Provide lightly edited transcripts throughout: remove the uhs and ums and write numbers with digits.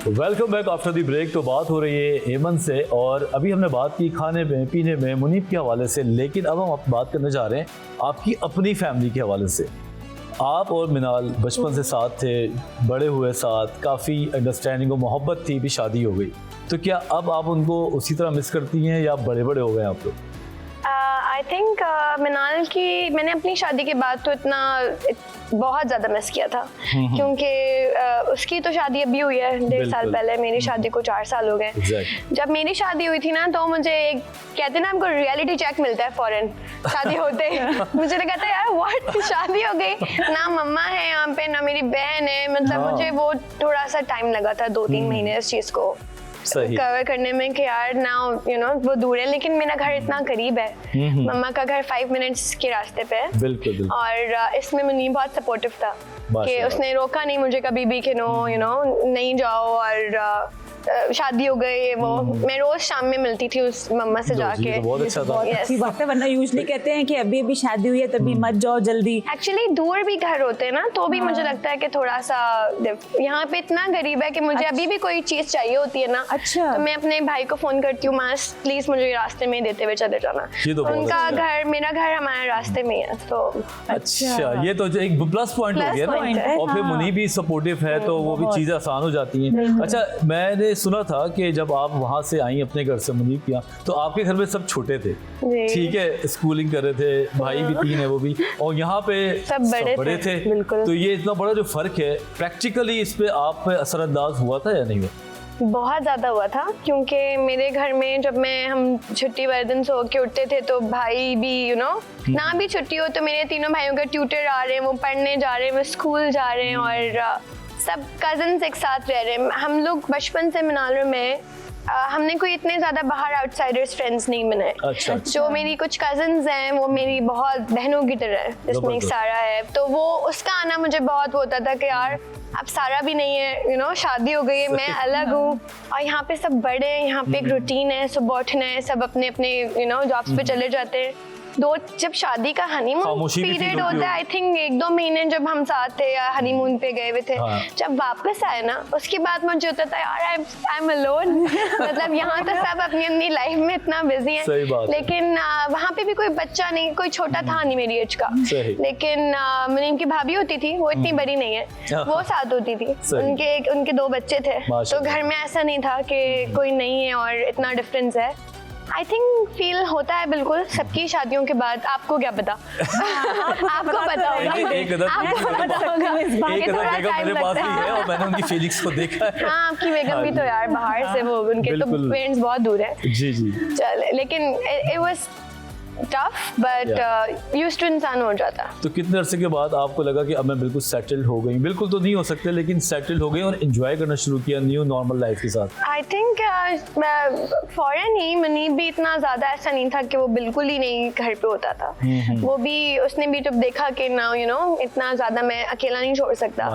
Welcome back after the break. तो बात हो रही है एमन से और अभी हमने बात की खाने में पीने में मुनीब के हवाले से, लेकिन अब हम बात करने जा रहे हैं आपकी अपनी फैमिली के हवाले से। आप और मिनाल बचपन से साथ थे, बड़े हुए साथ, काफ़ी अंडरस्टैंडिंग और मोहब्बत थी, भी शादी हो गई, तो क्या अब आप उनको उसी तरह मिस करती हैं या बड़े बड़े हो गए आप लोग? आई थिंक मिनाल की मैंने अपनी शादी के बाद तो बहुत ज़्यादा मिस किया था, क्योंकि उसकी तो शादी अभी हुई है 1.5 साल पहले, मेरी शादी को 4 साल हो गए। जब मेरी शादी हुई थी ना, तो मुझे एक कहते ना हमको रियलिटी चेक मिलता है फौरन शादी होते मुझे लगा था यार व्हाट, शादी हो गई, ना मम्मा है यहाँ पे ना मेरी बहन है, मतलब मुझे वो थोड़ा सा टाइम लगा था 2-3 महीने इस चीज़ को कवर करने में कि यार ना वो दूर है, लेकिन मेरा घर इतना करीब है, मम्मा का घर 5 मिनट्स के रास्ते पे है। बिल्कुल। और इसमें मुनीब बहुत सपोर्टिव था कि उसने रोका नहीं मुझे कभी भी कि नहीं जाओ, और शादी हो गई वो मैं रोज शाम में मिलती थी उस मम्मा से जाके। तो बहुत अच्छा था। अच्छी बात है, वरना यूजुअली कहते हैं कि अभी अभी शादी हुई है तभी मत जाओ जल्दी। एक्चुअली दूर भी घर होते हैं ना, तो भी मुझे लगता है कि थोड़ा सा यहाँ पे इतना गरीब है कि मुझे अभी भी कोई चीज चाहिए होती है ना, तो मैं अपने भाई को फोन करती हूँ, मास प्लीज मुझे रास्ते में देते हुए चले जाना। उनका घर मेरा घर हमारे रास्ते में है, तो अच्छा ये तो एक प्लस पॉइंट हो गया ना। और फिर मुनीब भी सपोर्टिव है तो वो भी चीजें आसान हो जाती हैं। अच्छा मैंने सुना था कि जब आप वहाँ से आई अपने घर से मुनीब के यहाँ, तो आपके घर में सब छोटे थे, ठीक है, स्कूलिंग कर रहे थे, भाई भी 3 है वो भी, और यहाँ पे सब बड़े थे। तो ये इतना बड़ा जो फर्क है प्रैक्टिकली इस पे आप पे असरअंदाज हुआ था या नहीं हुआ? बहुत ज़्यादा हुआ था, क्योंकि मेरे घर में जब हम छुट्टी वाले दिन सो के उठते थे तो भाई भी ना भी छुट्टी हो तो मेरे तीनों भाइयों का ट्यूटर आ रहे हैं, वो पढ़ने जा रहे हैं, वो स्कूल जा रहे हैं, और सब कजन्स एक साथ रह रहे हैं। हम लोग बचपन से मिनाल में हमने कोई इतने ज़्यादा बाहर आउटसाइडर्स फ्रेंड्स नहीं बनाए। अच्छा। जो मेरी कुछ कजन्स हैं वो मेरी बहुत बहनों की तरह है, जिसमें एक सारा है, तो वो उसका आना मुझे बहुत होता था कि यार अब सारा भी नहीं है, शादी हो गई है, मैं अलग हूँ, और यहाँ पे सब बड़े हैं, यहाँ पे एक रूटीन है, सब उठना है, सब अपने अपने जॉब्स पे चले जाते हैं। जब शादी का हनीमून पीरियड होता है, आई थिंक 1-2 महीने जब हम साथ थे या हनीमून पे गए हुए थे, जब वापस आए ना उसके बाद मुझे होता था यार आई एम अलोन मतलब यहाँ तो सब अपनी अपनी लाइफ में इतना बिजी हैं, लेकिन वहाँ पे भी कोई बच्चा नहीं, कोई छोटा था नहीं मेरी एज का, लेकिन मुनीब की भाभी होती थी, वो इतनी बड़ी नहीं है, वो साथ होती थी, उनके 2 बच्चे थे, तो घर में ऐसा नहीं था कि कोई नहीं है और इतना डिफरेंस है। आई थिंक फील होता है बिल्कुल सबकी शादियों के बाद। आपको क्या पता आपको पता होगा, आपको पता होगा, मेरे पास भी है और मैंने उनकी फीलिंग्स को देखा है। हाँ आपकी बेगम भी तो यार बाहर से, वो उनके तो पेरेंट्स बहुत दूर है। जी चले, लेकिन it was tough but used to इंसान हो जाता। तो कितने अरसे के बाद आपको लगा कि अब मैं बिल्कुल सेटल्ड हो गई? बिल्कुल तो नहीं हो सकते, लेकिन सेटल्ड हो गई और एंजॉय करना शुरू किया न्यू नॉर्मल लाइफ के साथ। आई थिंक फॉरेन ही मुनीब भी इतना ज्यादा ऐसा नहीं था कि वो बिल्कुल ही नहीं घर पे होता था, वो भी उसने भी जब देखा कि ना इतना ज्यादा मैं अकेला नहीं छोड़ सकता,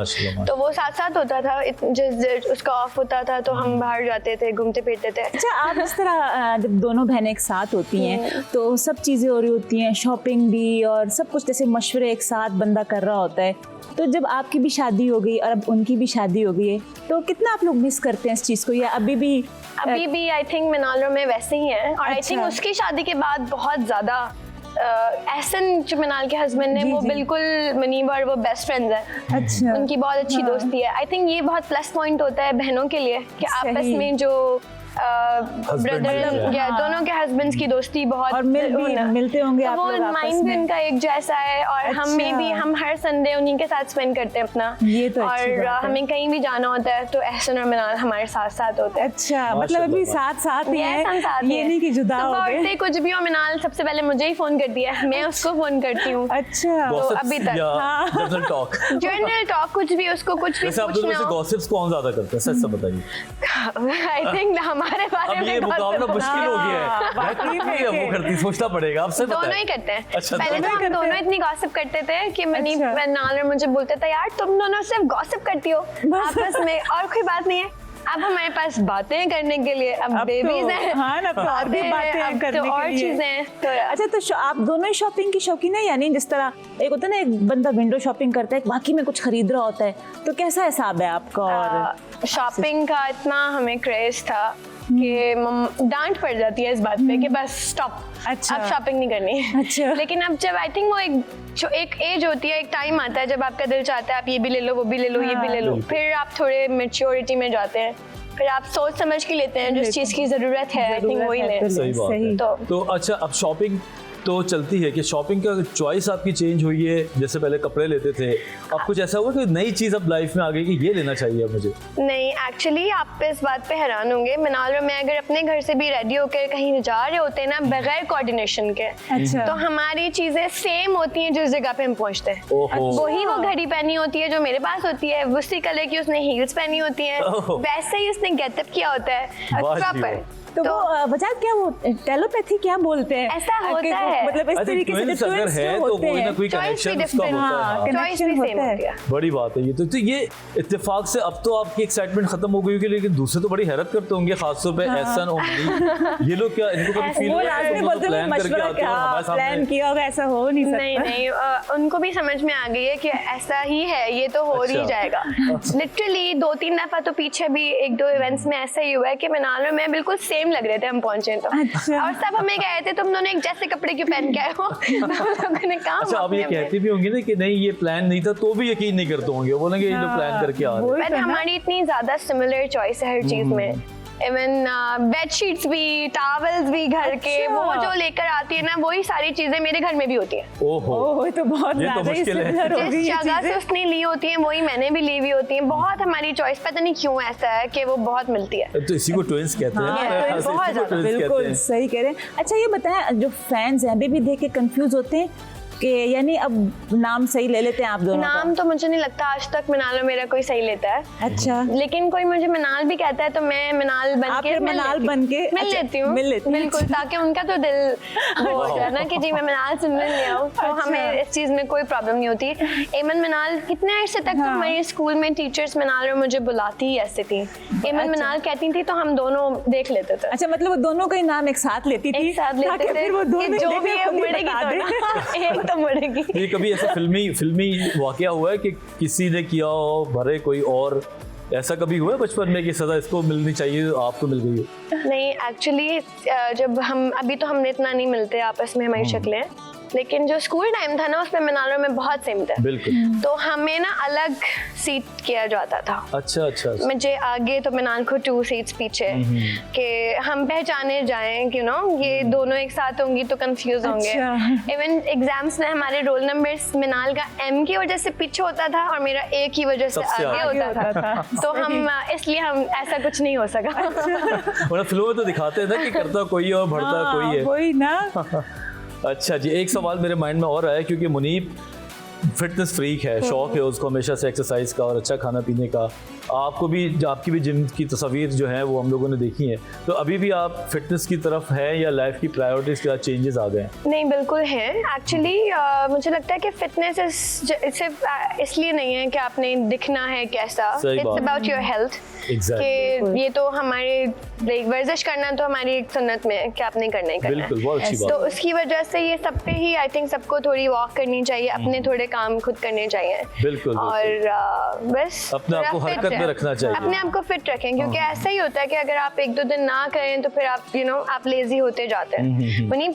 तो वो साथ साथ होता था, जिस उसका ऑफ होता था तो हम बाहर जाते थे, घूमते फिरते थे। अच्छा आप इस तरह जब दोनों बहनें एक साथ होती हैं तो सब चीज़ें हो रही होती हैं, शॉपिंग भी और सब कुछ, जैसे मशवरे एक साथ बंदा कर रहा होता है, तो जब आपकी भी शादी हो गई और अब उनकी भी शादी हो गई है, तो कितना आप लोग मिस करते हैं इस चीज़ को, या अभी भी आई थिंक मिनाल में वैसे ही है। और आई थिंक उसकी शादी के बाद बहुत ज़्यादा एहसन जो मिनाल के हस्बैंड ने, वो बिल्कुल मुनीब और वो बेस्ट फ्रेंड्स हैं। अच्छा। उनकी बहुत अच्छी दोस्ती है। आई थिंक ये बहुत प्लस पॉइंट होता है बहनों के लिए कि आपस में जो ब्रदर या दोनों के हस्बैंड्स की दोस्ती बहुत, और मिलते होंगे आप लोग, वो माइंड भी उनका एक जैसा है, और हमें भी, हम हर संडे उन्हीं के साथ स्पेंड करते हैं अपना, ये तो और हमें कहीं भी जाना होता है तो एहसन और मिनाल हमारे साथ साथ होते हैं। अच्छा, मतलब अभी साथ साथ ही हैं, ये नहीं कि जुदा हो गए। कुछ भी हो, मिनाल सबसे पहले मुझे ही फोन करती है, मैं उसको फोन करती हूँ। अच्छा, तो अभी तक जनरल टॉक कुछ भी, उसको कुछ भी पूछना हो। गॉसिप्स कौन ज्यादा करता है, सच बताइए? आई थिंक हमारे बारे में ये मुकाबला मुश्किल हो गया है, वो करती, सोचना पड़ेगा। अब दोनों ही करते हैं। अच्छा, पहले तो हम दोनों इतनी गॉसिप करते थे कि मुनीब मिनाल मुझे बोलते थे यार तुम दोनों सिर्फ गॉसिप करती हो आपस में और कोई बात नहीं है। अब हमारे पास बातें करने के लिए, अब बेबीज हैं, हाँ ना, अब तो और भी बातें अब करने तो के और लिए। चीजें हैं। तो अच्छा, तो आप दोनों ही शॉपिंग की शौकीन है? यानी जिस तरह एक होता है ना, एक बंदा विंडो शॉपिंग करता है, बाकी में कुछ खरीद रहा होता है, तो कैसा हिसाब है आपका? और शॉपिंग का इतना हमें क्रेज था कि डांट पड़ जाती है इस बात पे कि बस स्टॉप, अच्छा। अब शॉपिंग नहीं करनी। अच्छा। लेकिन अब जब आई थिंक वो एक एज होती है, एक टाइम आता है जब आपका दिल चाहता है आप ये भी ले लो, वो भी ले लो, ये भी ले लो, फिर आप थोड़े मैच्योरिटी में जाते हैं, फिर आप सोच समझ के लेते हैं जिस चीज़ की ज़रूरत है, आई थिंक वही लें। सही बात है। तो अच्छा, अब शॉपिंग तो चलती है कि शॉपिंग का चॉइस आपकी चेंज हुई है? जैसे पहले कपड़े लेते थे, अब कुछ ऐसा हुआ कि नई चीज़ अब लाइफ में आ गई कि ये लेना चाहिए अब मुझे? नहीं, एक्चुअली आप इस बात पे हैरान होंगे, मिनाल और मैं अगर अपने घर से भी रेडी होकर कहीं जा रहे होते हैं ना बगैर कोऑर्डिनेशन के, अच्छा। तो हमारी चीजें सेम होती हैं जिस जगह पे हम पहुंचते हैं। ओहो। वही वो घड़ी पहनी होती है जो मेरे पास होती है, उसी कलर की उसने हील्स पहनी होती हैं, ओहो। वैसे ही उसने गेटअप किया होता है वाह जी प्रॉपर। वाह। तो वो वजह क्या, वो टेलोपैथी क्या बोलते हैं? ऐसा होता है। मतलब इस तरीके से ट्विंस अगर है तो कोई ना कोई Choice भी कनेक्शन उसका different, होता है। हाँ, हाँ। चॉइस भी connection सेम होता है। होती है। बड़ी बात है ये तो ये इत्तेफाक से अब तो आपकी एक्साइटमेंट खत्म हो गई होगी, लेकिन दूसरे तो बड़ी हैरत करते होंगे, खासतौर पे एहसन और मनीब। ये लोग क्या, इनको कभी फील वो हुआ लास्ट में बोलते हैं मशवरा क्या प्लान किया होगा, ऐसा हो नहीं सकता। नहीं, उनको भी समझ में आ गई है कि ऐसा ही है, ये तो हो ही अच्छा। जाएगा। लिटरली 2-3 दफा तो पीछे भी 1-2 इवेंट्स में ऐसा ही हुआ है कि मिनाल और मैं बिल्कुल सेम लग रहे थे, हम पहुंचे तो। अच्छा। और सब हमें कह रहे थे तुम दोनों एक जैसे कपड़े क्यों पहन के आए हो। तो हम लोगों ने कहा अच्छा, आप ये कहती भी होंगी ना कि नहीं ये प्लान नहीं था, तो भी यकीन नहीं करते होंगे, बोलेंगे ये लोग प्लान करके आ रहे हैं। बट हमारी इतनी ज्यादा सिमिलर चॉइस है हर चीज में, इवन बेडशीट्स भी, टॉवल्स भी घर के, अच्छा। वो जो लेकर आती है ना वही सारी चीजें मेरे घर में भी होती है। ओहो, ओह, ये तो बहुत ये तो ज्यादा ही मुश्किल है। similar हो गई जिस ये जगह से चीजें। उसने ली होती है वही मैंने भी ली हुई होती है। बहुत हमारी चॉइस पता नहीं क्यों ऐसा है कि वो बहुत मिलती है। तो इसी को ट्विंस कहते हैं हाँ, ना, twins ऐसे बहुत इसी को ज्यादा, twins कहते बिल्कुल हैं। सही कह रहे हैं। अच्छा, ये बताएं, जो फैंस हैं अभी भी देख के कंफ्यूज होते हैं कि यानी अब नाम सही ले लेते हैं आप दोनों नाम तो मुझे नहीं लगता आज तक मिनाल और मेरा कोई सही लेता है। का? अच्छा। लेकिन कोई मुझे मिनाल भी कहता है तो मैं मिनाल बन आप के फिर मिनाल बन के मिल अच्छा, लेती हूँ, मिल लेती हैं। बिल्कुल, ताकि उनका तो दिल वो हो जाए ना कि जी मैं मिनाल से मिल लिया हूँ, तो अच्छा। हमें इस चीज में कोई प्रॉब्लम नहीं होती। एमन मिनाल कितने अर्से तक तो हाँ। हमारे स्कूल में टीचर्स मिनाल और मुझे बुलाती ही ऐसे थी, एमन मिनाल कहती थी तो हम दोनों देख लेते थे, अच्छा, मतलब वो दोनों का ही नाम एक साथ लेती थी एक साथ ताकि लेते थे फिर वो कि दोनों जो भी है मुड़ेगी बता तो दें। ना, एक तो मुड़ेगी। ये कभी ऐसा फिल्मी वाकया हुआ है कि किसी ने किया हो भरे कोई और, ऐसा कभी हुआ है बचपन में कि सजा इसको मिलनी चाहिए आपको मिल गई हो? नहीं, एक्चुअली जब हम अभी तो हमने इतना नहीं मिलते आपस में हमारी शक्लें, लेकिन जो स्कूल टाइम था ना उसमें मिनाल और मैं बहुत सेम थे, बिल्कुल। तो हमें ना अलग सीट किया जाता था। अच्छा अच्छा अच्छा। मुझे आगे तो मिनाल को 2 सीट्स पीछे, कि हम पहचाने जाएं, यू नो ये दोनों एक साथ होंगी तो कंफ्यूज होंगे। अच्छा। इवन एग्जाम्स में हमारे रोल नंबर्स मिनाल का M की वजह से पीछे होता था और मेरा A की वजह से सबसे आगे आगे होता था, तो हम इसलिए हम ऐसा कुछ नहीं हो सका। वरना फिल्मों में तो दिखाते हैं ना कि करता कोई है और भरता कोई है। वही ना। अच्छा जी, एक सवाल मेरे माइंड में और आया, क्योंकि मुनीब फिटनेस फ्रीक है, शौक है उसको हमेशा से एक्सरसाइज का और अच्छा खाना पीने का। आपकी भी जिम की तस्वीर जो है वो हम लोगों ने देखी है, तो अभी भी आप फिटनेस की तरफ है या लाइफ की प्रायोरिटीज क्या चेंजेस आ गए हैं? नहीं, बिल्कुल है। एक्चुअली मुझे लगता है कि फिटनेस सिर्फ इसलिए नहीं है कि आपने दिखना है कैसा, सही इट्स बात। About your health. Exactly. कि ये तो हमारे वर्जिश करना तो हमारी एक सुन्नत में है कि आपने करना ही करना है। बिल्कुल, बहुत अच्छी बात तो है। उसकी वजह से ये सब पे ही आई थिंक सबको थोड़ी वॉक करनी चाहिए, अपने थोड़े काम खुद करने चाहिए। बिल्कुल, और बस अपने आप को थोड़ा हरकत fit में रखना चाहिए। अपने आप को फिट रखें, क्योंकि ऐसा ही होता है कि अगर आप 1-2 दिन ना करें तो फिर आप आप लेजी होते जाते हैं। मुनीम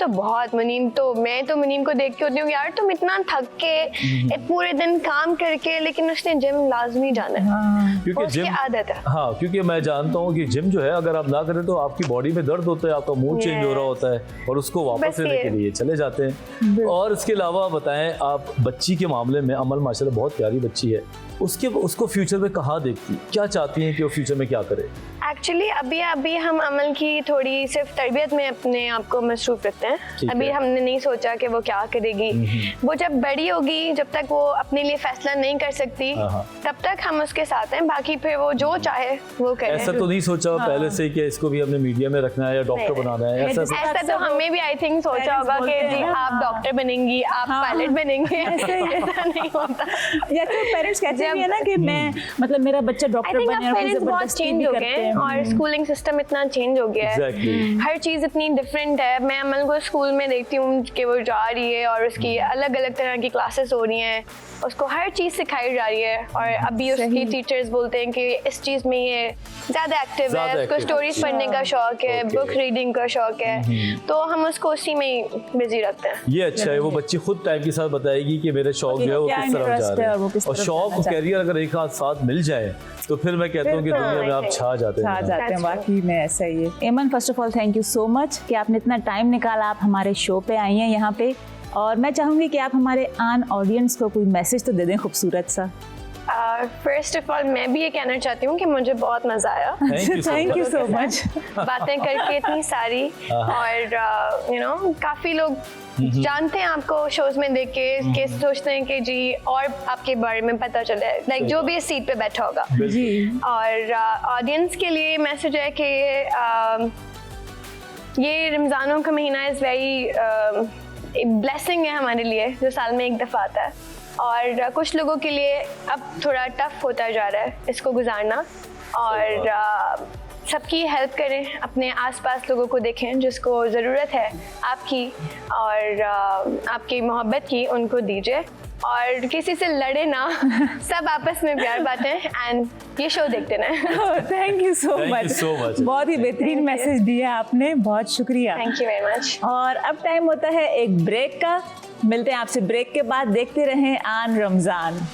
तो मुनीम को देख के होती हूँ यार तुम इतना थक के पूरे दिन काम करके, लेकिन उसने जिम लाजमी जाना है, क्योंकि उसकी जिम आदत है। हाँ, क्योंकि मैं जानता हूँ कि जिम जो है अगर आप ना करें तो आपकी बॉडी में दर्द होता है, आपका मूड चेंज हो रहा होता है और उसको वापस बस लेने ये। के लिए चले जाते हैं। और इसके अलावा बताएं, आप बच्ची के मामले में, अमल माशाल्लाह बहुत प्यारी बच्ची है, उसको फ्यूचर में कहाँ देखती, क्या चाहती हैं कि वो फ्यूचर में क्या करे? एक्चुअली अभी हम अमल की थोड़ी सिर्फ तरबियत में अपने आप को मसरूफ रखते हैं। ठीक अभी है। हमने नहीं सोचा कि वो क्या करेगी। वो जब बड़ी होगी, जब तक वो अपने लिए फैसला नहीं कर सकती, हाँ। तब तक हम उसके साथ हैं, बाकी फिर वो जो चाहे वो करे। ऐसा तो नहीं सोचा पहले से कि इसको भी हमने मीडिया में रखना है या डॉक्टर नहीं। बनाना है? ऐसा तो हमें भी आई थिंक सोचा Parents होगा कि बोलते जी हैं, आप डॉक्टर बनेंगी, आप पायलट बनेंगे, ऐसा नहीं होता। या तो पेरेंट्स कहते ऐसे भी है ना कि मैं मतलब मेरा बच्चा आई डॉक्टर थिंक बने अब और फिर पेरेंट्स बहुत जबरदस्ती चेंज भी हो करते गए हैं हैं। और स्कूलिंग सिस्टम इतना चेंज हो गया है। एग्जैक्टली। हर चीज़ इतनी डिफरेंट है। मैं अमल को स्कूल में देखती हूँ कि वो जा रही है और उसकी अलग अलग तरह की क्लासेस हो रही हैं, उसको हर चीज़ सिखाई जा रही है। और अभी उसकी टीचर्स बोलते हैं कि इस चीज़ में ये ज़्यादा एक्टिव है, ज़्यादा उसको active स्टोरीज है। पढ़ने का शौक है, Okay. बुक रीडिंग का शौक है, तो हम उसको उसी में ही बिजी रखते हैं। ये अच्छा है, वो बच्ची खुद टाइम के साथ बताएगी कि मेरे शौक जो है वो क्या किस तरफ जा interest रहे है और वो हैं, किस और तरफ शौक जाना और चाहते हैं। कैरियर अगर एक हाथ साथ मिल जाए तो फिर मैं कहता हूँ कि फिर दुनिया में आप छा जाते छा हैं। जाते हैं। That's वाकई में ऐसा ही है। एमन, first of all thank you so much कि आपने इतना टाइम निकाला, आप हमारे शो पे आई हैं यहाँ पे। और मैं चाहूँगी कि आप हमारे आन ऑडियंस को कोई मैसेज तो दे दें खूबसूरत सा। फर्स्ट ऑफ ऑल मैं भी ये कहना चाहती हूँ कि मुझे बहुत मज़ा आया थैंक यू सो मच। बातें करके इतनी सारी। और यू नो काफ़ी लोग जानते हैं आपको शोज में देख के सोचते हैं कि जी और आपके बारे में पता चले, लाइक जो भी इस सीट पे बैठा होगा। जी। और ऑडियंस के लिए मैसेज है कि ये रमज़ानों का महीना इज़ वेरी ब्लेसिंग है हमारे लिए, जो साल में एक दफ़ा आता है। और कुछ लोगों के लिए अब थोड़ा टफ होता जा रहा है इसको गुजारना। और सबकी हेल्प करें, अपने आसपास लोगों को देखें जिसको ज़रूरत है आपकी और आपकी मोहब्बत की, उनको दीजिए। और किसी से लड़े ना, सब आपस में प्यार बांटें एंड ये शो देखते रहें। Thank you so Thank you much. so much. बहुत ही बेहतरीन मैसेज दिया आपने, बहुत शुक्रिया। Thank you very much. और अब टाइम होता है एक ब्रेक का। मिलते हैं आपसे ब्रेक के बाद। देखते रहें आन रमज़ान।